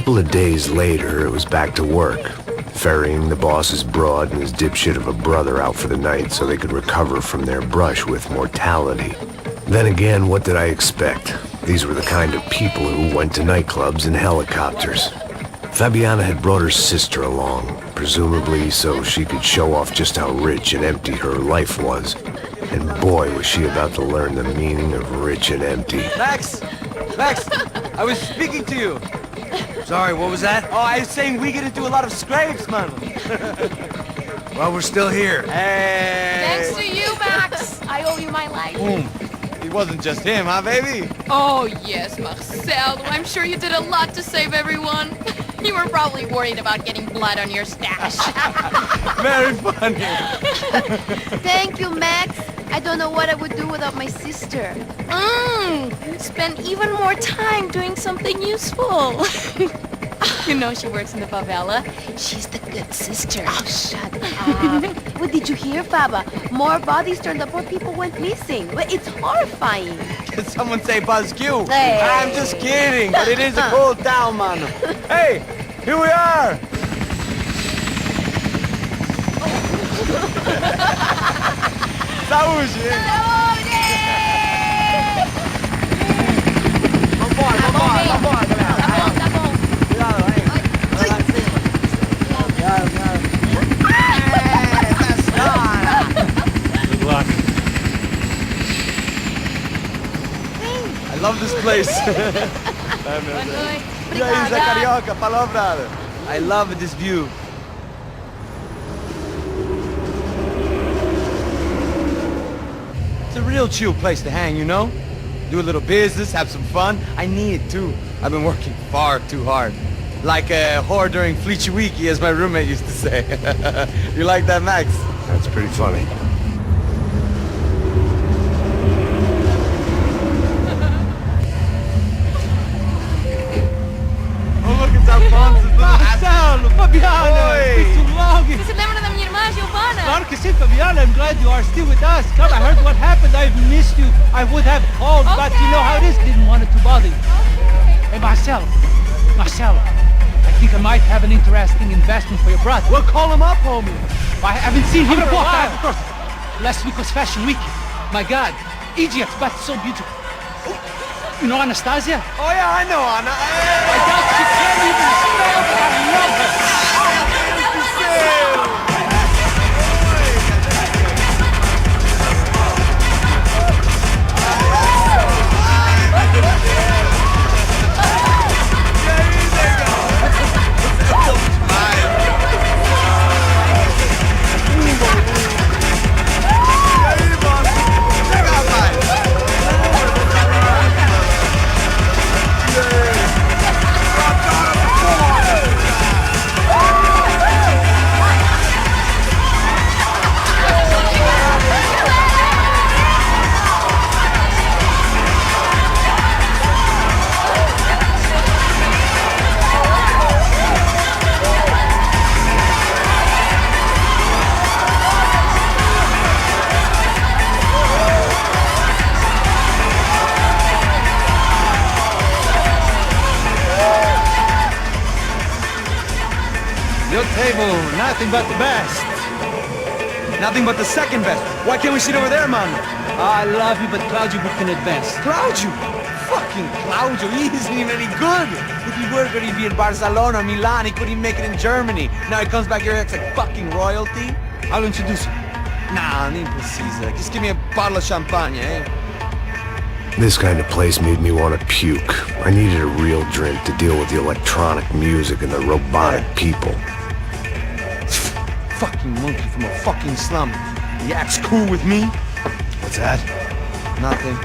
couple of days later, it was back to work, ferrying the boss's broad and his dipshit of a brother out for the night so they could recover from their brush with mortality. Then again, what did I expect? These were the kind of people who went to nightclubs in helicopters. Fabiana had brought her sister along, presumably so she could show off just how rich and empty her life was. And boy, was she about to learn the meaning of rich and empty. Max! Max! I was speaking to you. Sorry, what was that? Oh, I was saying we get into a lot of scrapes, man. Well, we're still here. Hey! Thanks to you, Max. I owe you my life. It wasn't just him, huh, baby? Oh, yes, Marcel. I'm sure you did a lot to save everyone. You were probably worried about getting blood on your stash. Very funny. Thank you, Max. I don't know what I would do without my sister. Spend even more time doing something useful. You know she works in the favela. She's the good sister. Oh, shut up. What did you hear, Faba? More bodies turned up, more people went missing. Well, it's horrifying. Did someone say Buzz Q? Hey. I'm just kidding, but it is a cool town, man. Hey, here we are. Saúde! Vambora, galera. Tá bom. Cuidado, aí. Vai lá em cima. Cuidado. Essa história. Good luck. I love this place. Boa noite. E aí, Zé Carioca, falou, brother. I love this view. It's a real chill place to hang, you know? Do a little business, have some fun. I need it too. I've been working far too hard. Like a whore during Fleechy Weeky, as my roommate used to say. You like that, Max? That's pretty funny. Oh, look, it's Alfonso's little Marcelo, Fabiana, Oi. it's been too long. Você se lembra da minha irmã, Giovanna? Claro que sim, Fabiana, I'm glad you are still with us. Come, I heard what happened, I've missed you. I would have called, but you know how it is, didn't want it to bother you. Hey, Marcelo, I think I might have an interesting investment for your brother. Well, call him up, homie. I haven't seen him for a while. Of course, last week was Fashion Week. My God, Egypt, but so beautiful. You know Anastasia? Oh, yeah, I know, Anna. I doubt she can't even spell, but I love her. Your table, nothing but the best. Nothing but the second best. Why can't we sit over there, man? I love you, but Claudio booked in advance. Claudio! Fucking Claudio, he isn't even any good. If he were good, he'd be in Barcelona, Milan, he couldn't even make it in Germany. Now he comes back here and acts like fucking royalty. I'll introduce you. Nah, nem precisa. Just give me a bottle of champagne, eh? This kind of place made me want to puke. I needed a real drink to deal with the electronic music and the robotic people. Fucking monkey from a fucking slum. He acts cool with me. What's that? Nothing.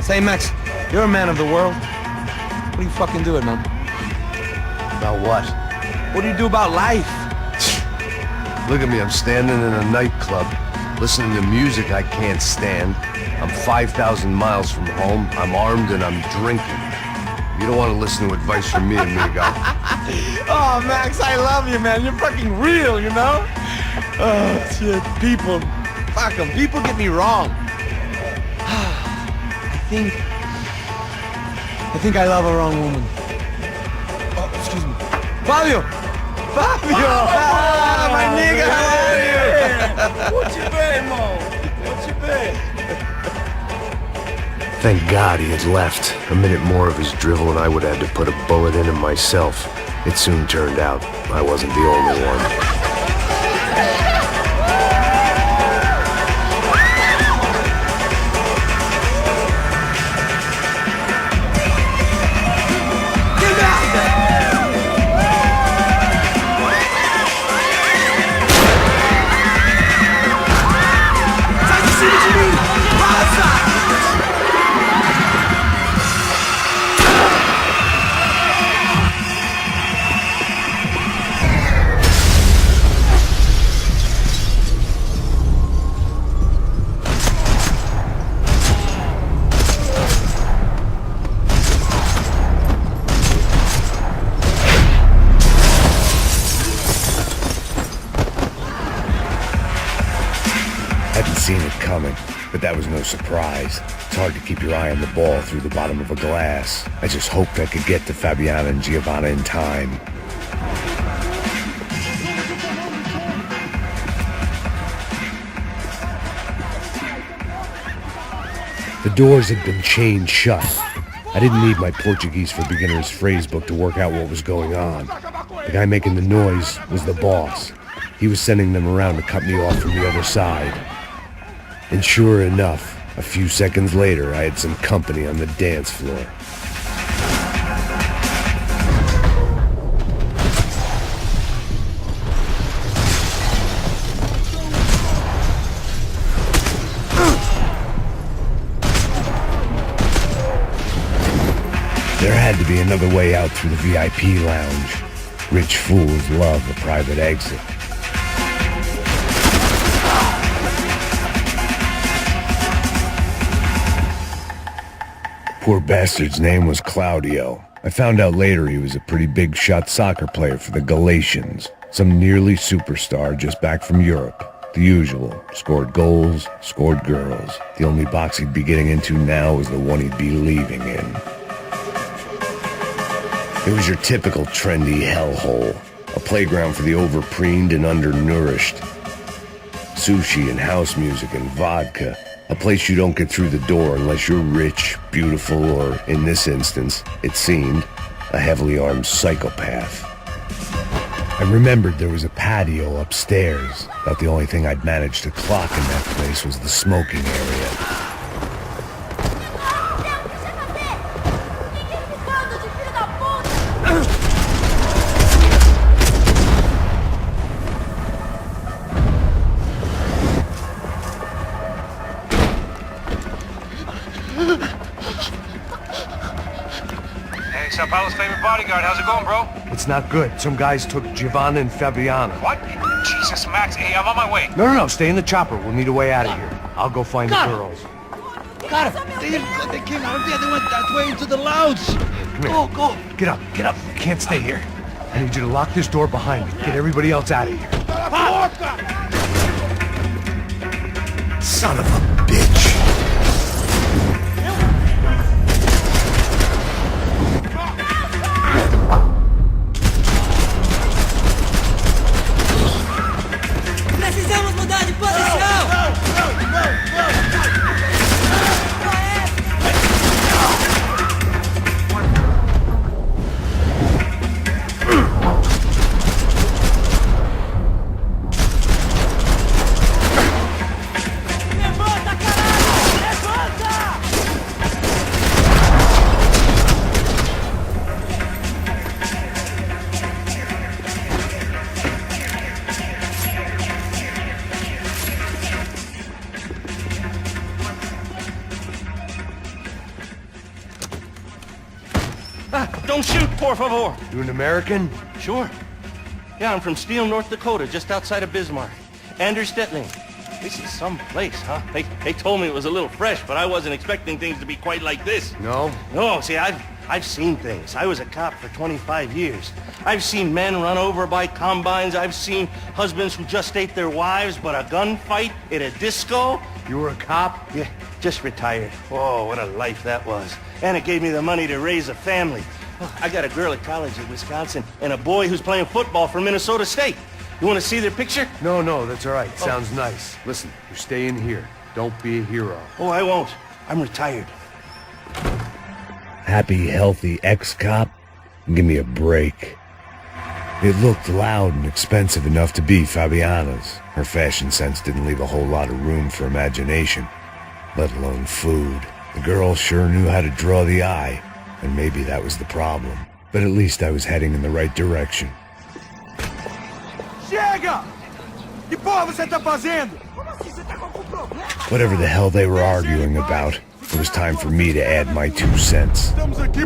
Say, Max, you're a man of the world. What do you fucking do it, man? About what? What do you do about life? Look at me, I'm standing in a nightclub, listening to music I can't stand. I'm 5,000 miles from home, I'm armed and I'm drinking. You don't want to listen to advice from me, amigo. Oh, Max, I love you, man. You're fucking real, you know? Oh, shit. People. Fuck them. People get me wrong. I think I love a wrong woman. Fabio! Fabio! Ah, my nigga, how are you? What you been, Mo? What you been? Thank God he had left. A minute more of his drivel and I would have had to put a bullet in him myself. It soon turned out I wasn't the only one. Seen it coming, but that was no surprise. It's hard to keep your eye on the ball through the bottom of a glass. I just hoped I could get to Fabiana and Giovanna in time. The doors had been chained shut. I didn't need my Portuguese for Beginners phrase book to work out what was going on. The guy making the noise was the boss. He was sending them around to cut me off from the other side. And sure enough, a few seconds later, I had some company on the dance floor. There had to be another way out through the VIP lounge. Rich fools love a private exit. Poor bastard's name was Claudio. I found out later he was a pretty big shot soccer player for the Galatians. Some nearly superstar just back from Europe. The usual. Scored goals, scored girls. The only box he'd be getting into now was the one he'd be leaving in. It was your typical trendy hellhole. A playground for the overpreened and undernourished. Sushi and house music and vodka. A place you don't get through the door unless you're rich, beautiful, or, in this instance, it seemed, a heavily armed psychopath. I remembered there was a patio upstairs. About the only thing I'd managed to clock in that place was the smoking area. Sao Paulo's favorite bodyguard. How's it going, bro? It's not good. Some guys took Giovanna and Fabiana. What? Jesus, Max. Hey, I'm on my way. No. Stay in the chopper. We'll need a way out of here. I'll go find the girls. Got him. They came out of there. They went that way into the lounge. Come here. Go. Get up. You can't stay here. I need you to lock this door behind me. Get everybody else out of here. Son of a bitch. Precisamos mudar de posição! Levanta, caralho! Levanta! Don't shoot, por favor. You an American? Sure. Yeah, I'm from Steele, North Dakota, just outside of Bismarck. Anders Stetling. This is some place, huh? They told me it was a little fresh, but I wasn't expecting things to be quite like this. No? No, see, I've seen things. I was a cop for 25 years. I've seen men run over by combines. I've seen husbands who just ate their wives, but a gunfight at a disco. You were a cop? Yeah, just retired. Oh, what a life that was. And it gave me the money to raise a family. I got a girl at college in Wisconsin and a boy who's playing football for Minnesota State. You want to see their picture? No, that's all right. Sounds nice. Listen, you're staying here. Don't be a hero. Oh, I won't. I'm retired. Happy, healthy ex-cop? Give me a break. It looked loud and expensive enough to be Fabiana's. Her fashion sense didn't leave a whole lot of room for imagination, let alone food. The girl sure knew how to draw the eye, and maybe that was the problem. But at least I was heading in the right direction. Chega! Que porra você tá fazendo? Whatever the hell they were arguing about, it was time for me to add my 2 cents. Estamos aqui.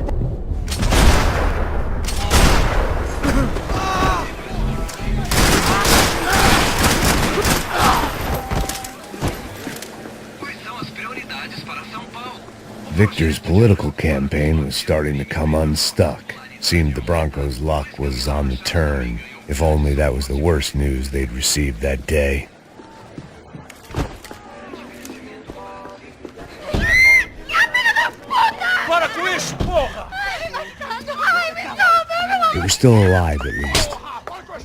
Victor's political campaign was starting to come unstuck. Seemed the Broncos' luck was on the turn. If only that was the worst news they'd received that day. Para com isso, porra! They were still alive, at least.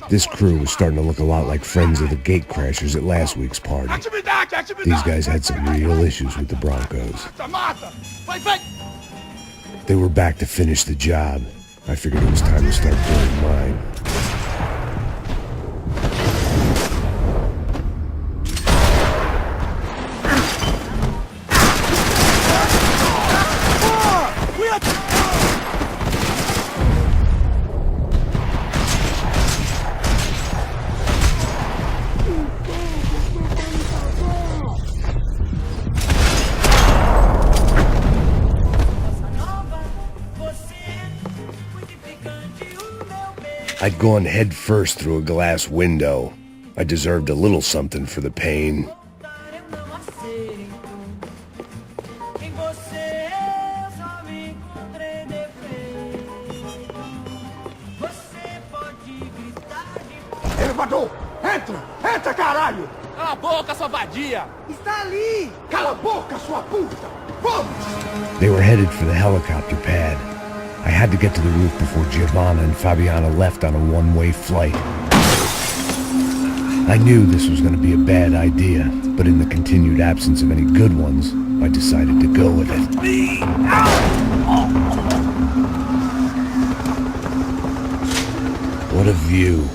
This crew was starting to look a lot like friends of the gatecrashers at last week's party. These guys had some real issues with the Broncos. They were back to finish the job. I figured it was time to start doing mine. I'd gone head first through a glass window. I deserved a little something for the pain. Elevador! Entra! Entra, caralho! Cala a boca, sua vadia! Está ali! Cala a boca, sua puta! Vamos! They were headed for the helicopter pad. I had to get to the roof before Giovanna and Fabiana left on a one-way flight. I knew this was going to be a bad idea, but in the continued absence of any good ones, I decided to go with it. What a view.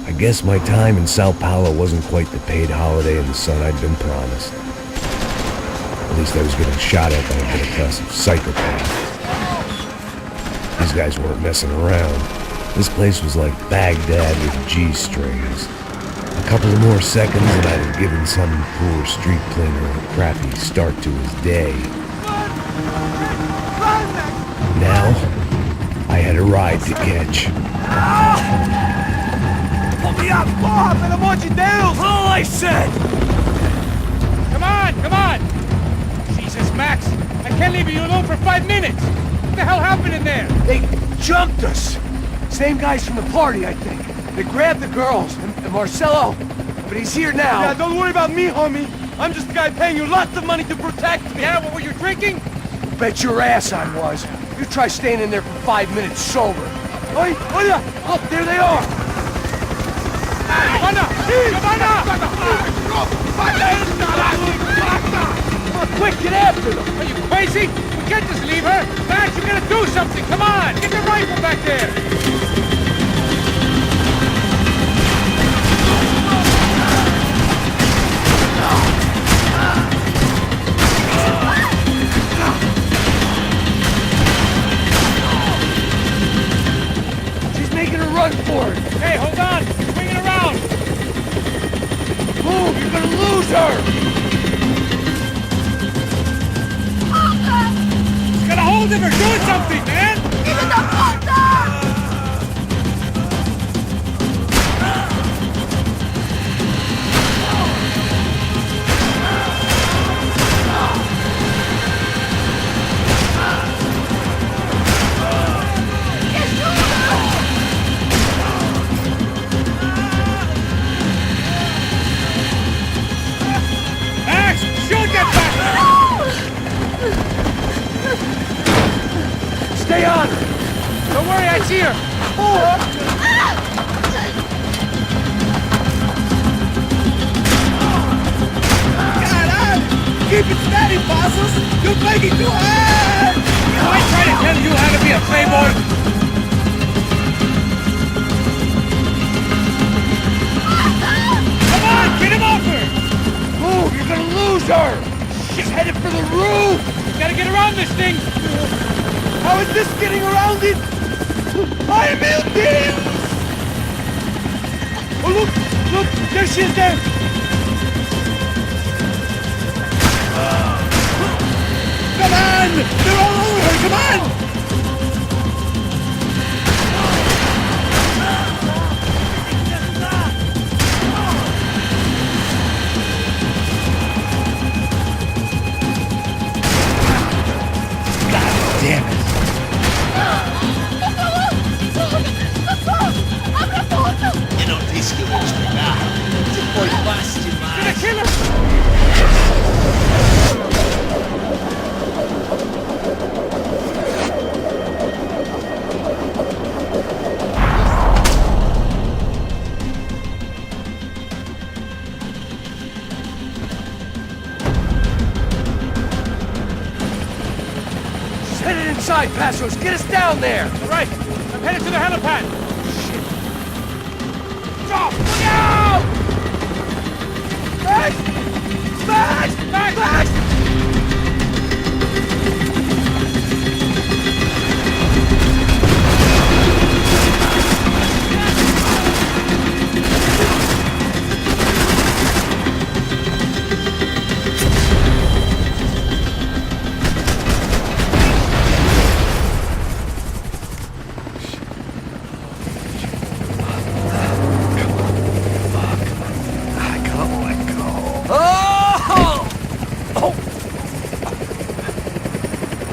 I guess my time in Sao Paulo wasn't quite the paid holiday in the sun I'd been promised. At least I was getting shot at by a middle-class psychopath. These guys weren't messing around. This place was like Baghdad with G-strings. A couple of more seconds and I'd have given some poor street cleaner a crappy start to his day. Now, I had a ride to catch. Pull me up, porra, pelo amor de Deus! All I said! Come on! Jesus, Max! I can't leave you alone for 5 minutes! What the hell happened in there? They jumped us! Same guys from the party, I think. They grabbed the girls, and Marcelo, but he's here now. Yeah, don't worry about me, homie. I'm just the guy paying you lots of money to protect me. Yeah, what were you drinking? Bet your ass I was. You try staying in there for 5 minutes sober. Oi, look, there they are! Giovanna! Quick, get after them! Are you crazy? We can't just leave her! Max, you gotta do something! Come on! Get the rifle back there! She's making a run for it! Hey, hold on! Swing it around! Move, you're gonna lose her! Gotta hold him or do something, man! Max, shoot that bastard! Stay on her! Don't worry, I see her. Keep it steady, bosses! You're making too hard! I try to tell you how to be a playboy. Come on, get him off her! Move, you're gonna lose her! She's headed for the roof! Gotta get around this thing! How is this getting around it? I will deal! Oh, look, there she is there! Come on! They're all over her! Come on! Damn it! Eu não disse que eu ia te pegar. Você foi fácil demais. Gonna kill her! Headed inside, Passos. Get us down there. Right, I'm headed to the helipad. Shit. Drop! Look out! Max! Max! Max! Max!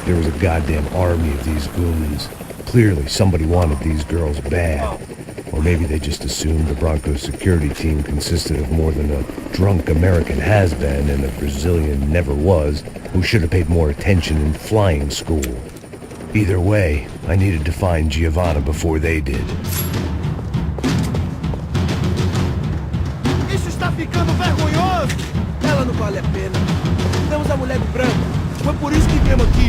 There was a goddamn army of these goons. Clearly, somebody wanted these girls bad. Or maybe they just assumed the Broncos security team consisted of more than a drunk American has-been and a Brazilian never-was who should have paid more attention in flying school. Either way, I needed to find Giovanna before they did. Isso está ficando vergonhoso! Ela não vale a pena. Temos a mulher branca. Foi por isso que viemos aqui.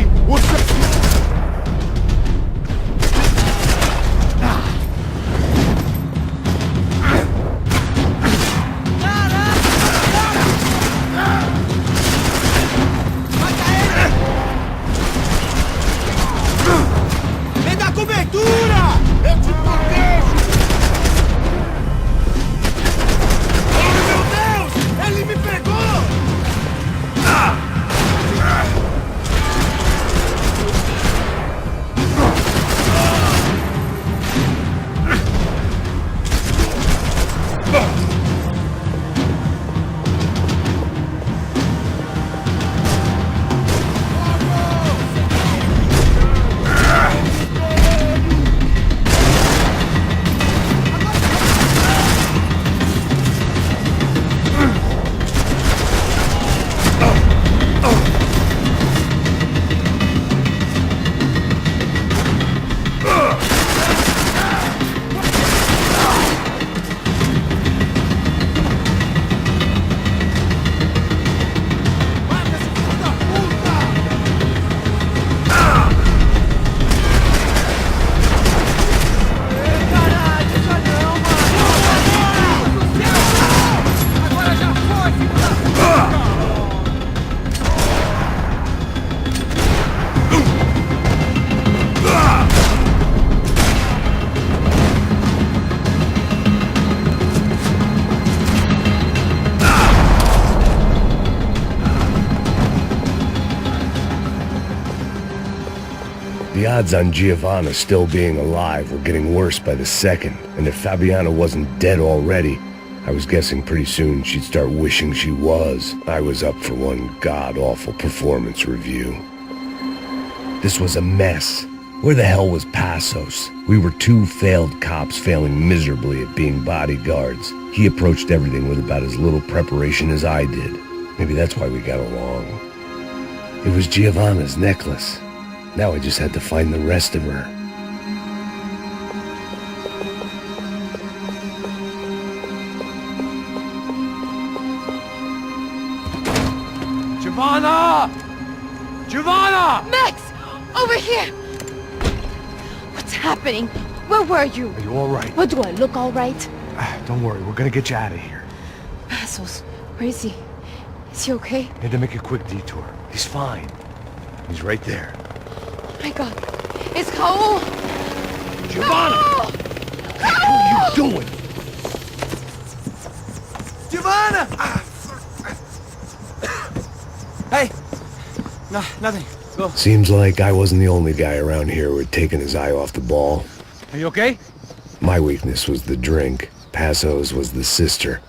Me dá cobertura! Eu te protejo! Oh, meu Deus! Ele me pegou! The odds on Giovanna still being alive were getting worse by the second, and if Fabiana wasn't dead already, I was guessing pretty soon she'd start wishing she was. I was up for one god-awful performance review. This was a mess. Where the hell was Passos? We were two failed cops failing miserably at being bodyguards. He approached everything with about as little preparation as I did. Maybe that's why we got along. It was Giovanna's necklace. Now I just had to find the rest of her. Giovanna! Giovanna! Max! Over here! What's happening? Where were you? Are you all right? What, do I look all right? Don't worry, we're gonna get you out of here. Passos, where is he? Is he okay? Had to make a quick detour. He's fine. He's right there. Oh my God. It's Raul! Giovanna! Raul! What are you doing? Giovanna! Hey! No, nothing. Go. Seems like I wasn't the only guy around here who had taken his eye off the ball. Are you okay? My weakness was the drink. Passo's was the sister.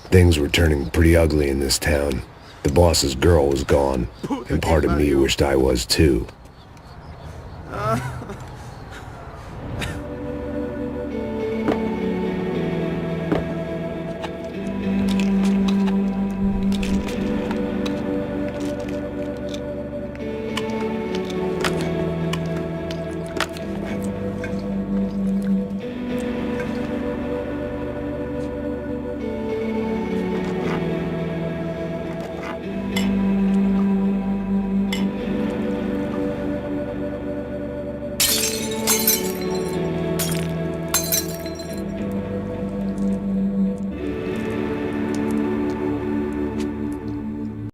Things were turning pretty ugly in this town. The boss's girl was gone, and part of me wished I was too.